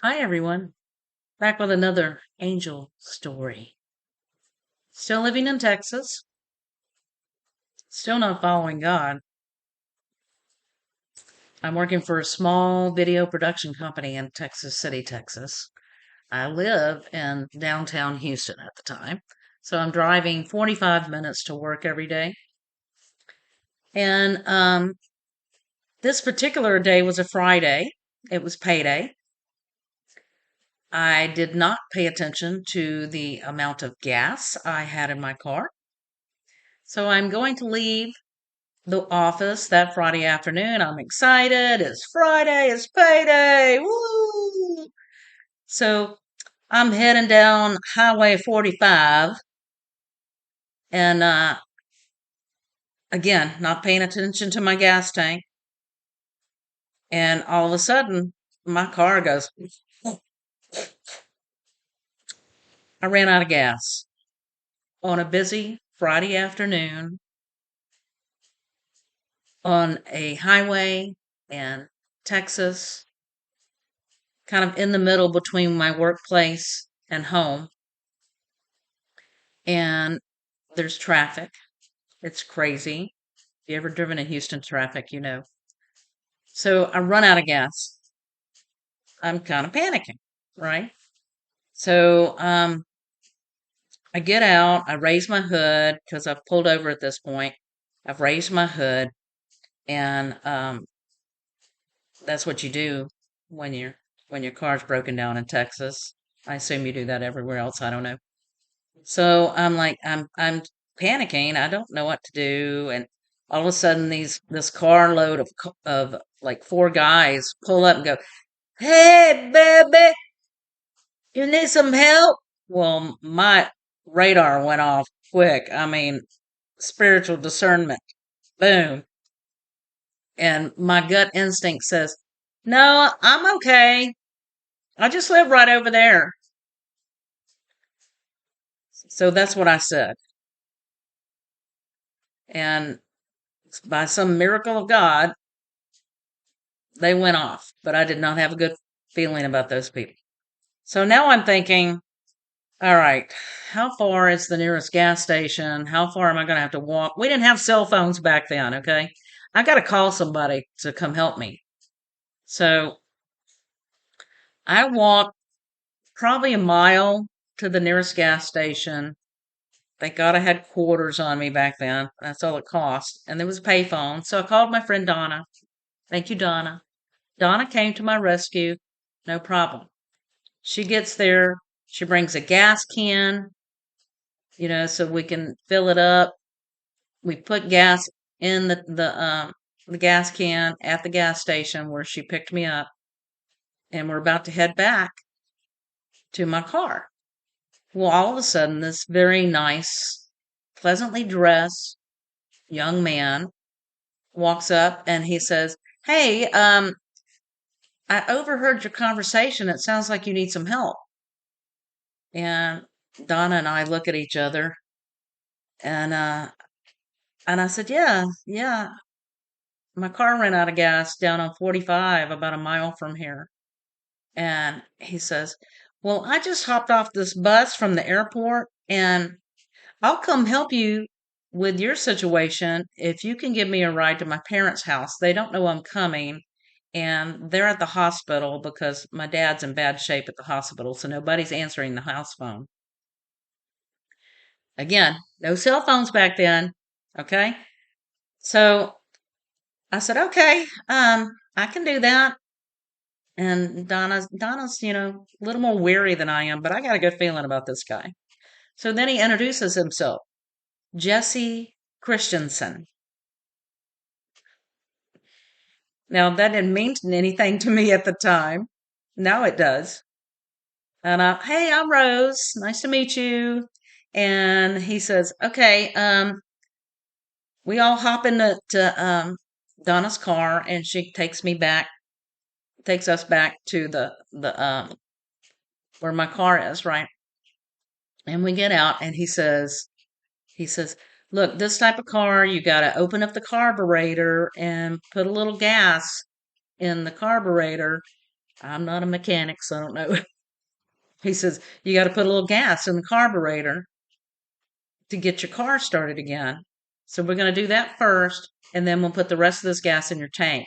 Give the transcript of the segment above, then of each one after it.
Hi, everyone. Back with another angel story. Still living in Texas. Still not following God. I'm working for a small video production company in Texas City, Texas. I live in downtown Houston at the time. So I'm driving 45 minutes to work every day. And this particular day was a Friday. It was payday. I did not pay attention to the amount of gas I had in my car. So I'm going to leave the office that Friday afternoon. I'm excited. It's Friday. It's payday. Woo! So I'm heading down Highway 45 and again, not paying attention to my gas tank. And all of a sudden, my car goes, I ran out of gas on a busy Friday afternoon on a highway in Texas, kind of in the middle between my workplace and home. And there's traffic. It's crazy. If you ever driven in Houston traffic, you know. So I run out of gas. I'm kind of panicking, right? So I get out, I raise my hood because I've pulled over at this point. I've raised my hood, and that's what you do when your car's broken down in Texas. I assume you do that everywhere else. I don't know. So I'm like, I'm panicking. I don't know what to do, and all of a sudden, this carload of like four guys pull up and go, "Hey, baby, you need some help?" Well, my radar went off quick. I mean, spiritual discernment, boom, and my gut instinct says, "No, I'm okay. I just live right over there." So that's what I said, and by some miracle of God, they went off, but I did not have a good feeling about those people. So now I'm thinking, all right, how far is the nearest gas station? How far am I going to have to walk? We didn't have cell phones back then, okay? I got to call somebody to come help me. So I walked probably a mile to the nearest gas station. Thank God I had quarters on me back then. That's all it cost. And there was a payphone. So I called my friend Donna. Thank you, Donna. Donna came to my rescue. No problem. She gets there. She brings a gas can, so we can fill it up. We put gas in the gas can at the gas station where she picked me up, and we're about to head back to my car. Well, all of a sudden, this very nice, pleasantly dressed young man walks up and he says, "Hey, I overheard your conversation. It sounds like you need some help." And Donna and I look at each other, and I said, "Yeah, yeah. My car ran out of gas down on 45, about a mile from here." And he says, "Well, I just hopped off this bus from the airport, and I'll come help you with your situation if you can give me a ride to my parents' house. They don't know I'm coming, and they're at the hospital because my dad's in bad shape at the hospital, so nobody's answering the house phone." Again, no cell phones back then. Okay. So I said, "Okay, I can do that." And Donna's, a little more weary than I am, but I got a good feeling about this guy. So then he introduces himself, Jesse Christensen. Now that didn't mean anything to me at the time. Now it does. And hey, I'm Rose. Nice to meet you. And he says, "Okay, we all hop into Donna's car, and she takes us back to the where my car is, right?" And we get out, and he says, "Look, this type of car, you got to open up the carburetor and put a little gas in the carburetor. I'm not a mechanic, so I don't know. He says, you got to put a little gas in the carburetor to get your car started again. So we're going to do that first, and then we'll put the rest of this gas in your tank.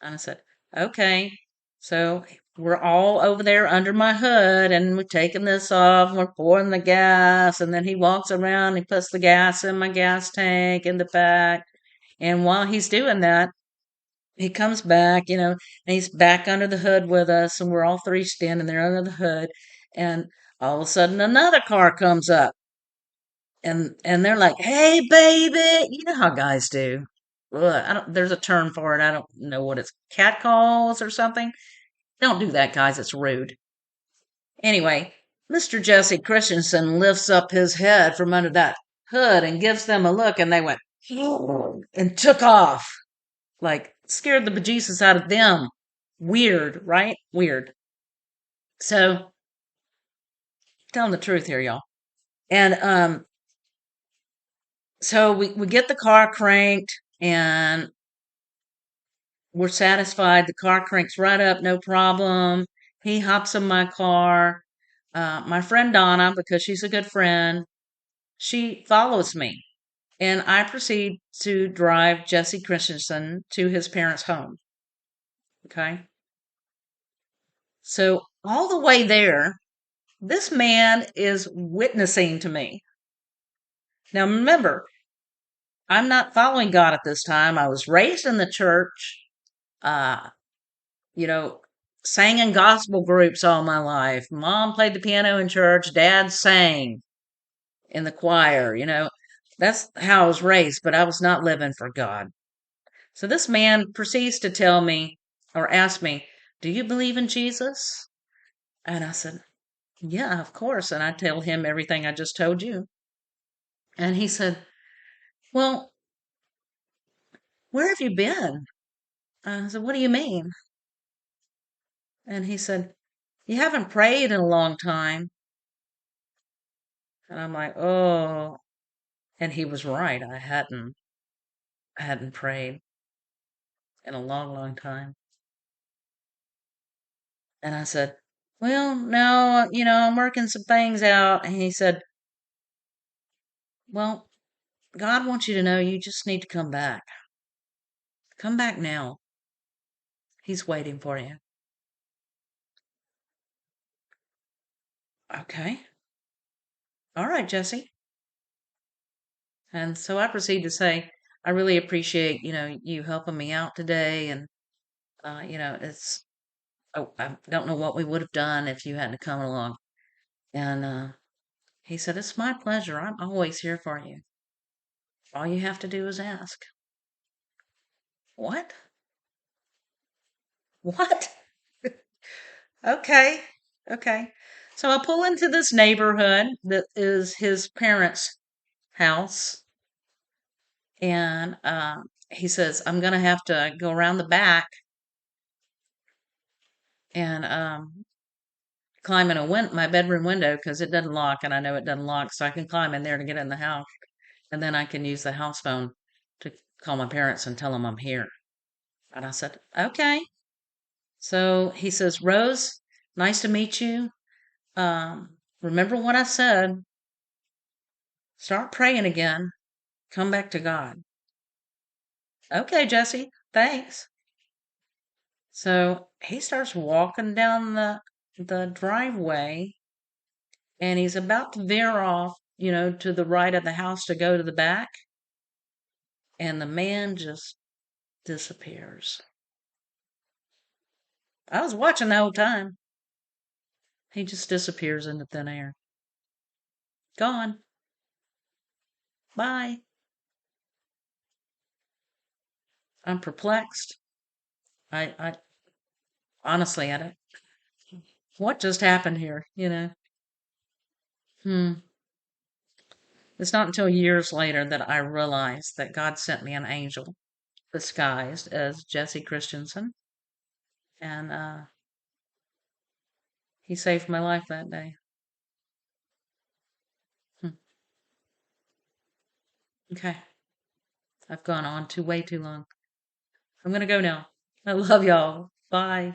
And I said, okay. So we're all over there under my hood, and we're taking this off, and we're pouring the gas, and then he walks around, he puts the gas in my gas tank in the back. And while he's doing that, he comes back, and he's back under the hood with us, and we're all three standing there under the hood. And all of a sudden, another car comes up, and they're like, "Hey, baby," you know how guys do. Ugh, I don't. There's a term for it. I don't know what it's catcalls or something. Don't do that, guys. It's rude. Anyway, Mr. Jesse Christensen lifts up his head from under that hood and gives them a look, and they went and took off. Like, scared the bejesus out of them. Weird, right? Weird. So, telling the truth here, y'all. And so we get the car cranked, and we're satisfied. The car cranks right up, no problem. He hops in my car. My friend Donna, because she's a good friend, she follows me. And I proceed to drive Jesse Christensen to his parents' home. Okay. So all the way there, this man is witnessing to me. Now remember, I'm not following God at this time. I was raised in the church, uh, you know, sang in gospel groups all my life. Mom played the piano in church, dad sang in the choir, That's how I was raised, but I was not living for God. So this man proceeds to tell me or ask me, "Do you believe in Jesus?" And I said, "Yeah, of course." And I tell him everything I just told you. And he said, "Well, where have you been?" I said, "What do you mean?" And he said, "You haven't prayed in a long time." And I'm like, "Oh." And he was right. I hadn't prayed in a long, long time. And I said, "Well, no, I'm working some things out." And he said, "Well, God wants you to know you just need to come back. Come back now. He's waiting for you." Okay. All right, Jesse. And so I proceed to say, "I really appreciate, you helping me out today. And, I don't know what we would have done if you hadn't come along." And he said, "It's my pleasure. I'm always here for you. All you have to do is ask." What? What? Okay. Okay. So I pull into this neighborhood that is his parents' house. And he says, "I'm going to have to go around the back and climb in my bedroom window because it doesn't lock, and I know it doesn't lock, so I can climb in there to get in the house, and then I can use the house phone to call my parents and tell them I'm here." And I said, "Okay." So he says, "Rose, nice to meet you. Remember what I said. Start praying again. Come back to God." "Okay, Jesse, thanks." So he starts walking down the driveway, and he's about to veer off, to the right of the house to go to the back, and the man just disappears. I was watching the whole time. He just disappears into thin air. Gone. Bye. I'm perplexed. I honestly, I don't. What just happened here? Hmm. It's not until years later that I realized that God sent me an angel disguised as Jesse Christensen, and he saved my life that day. Hmm. Okay, I've gone on way too long. I'm gonna go now. I love y'all. Bye.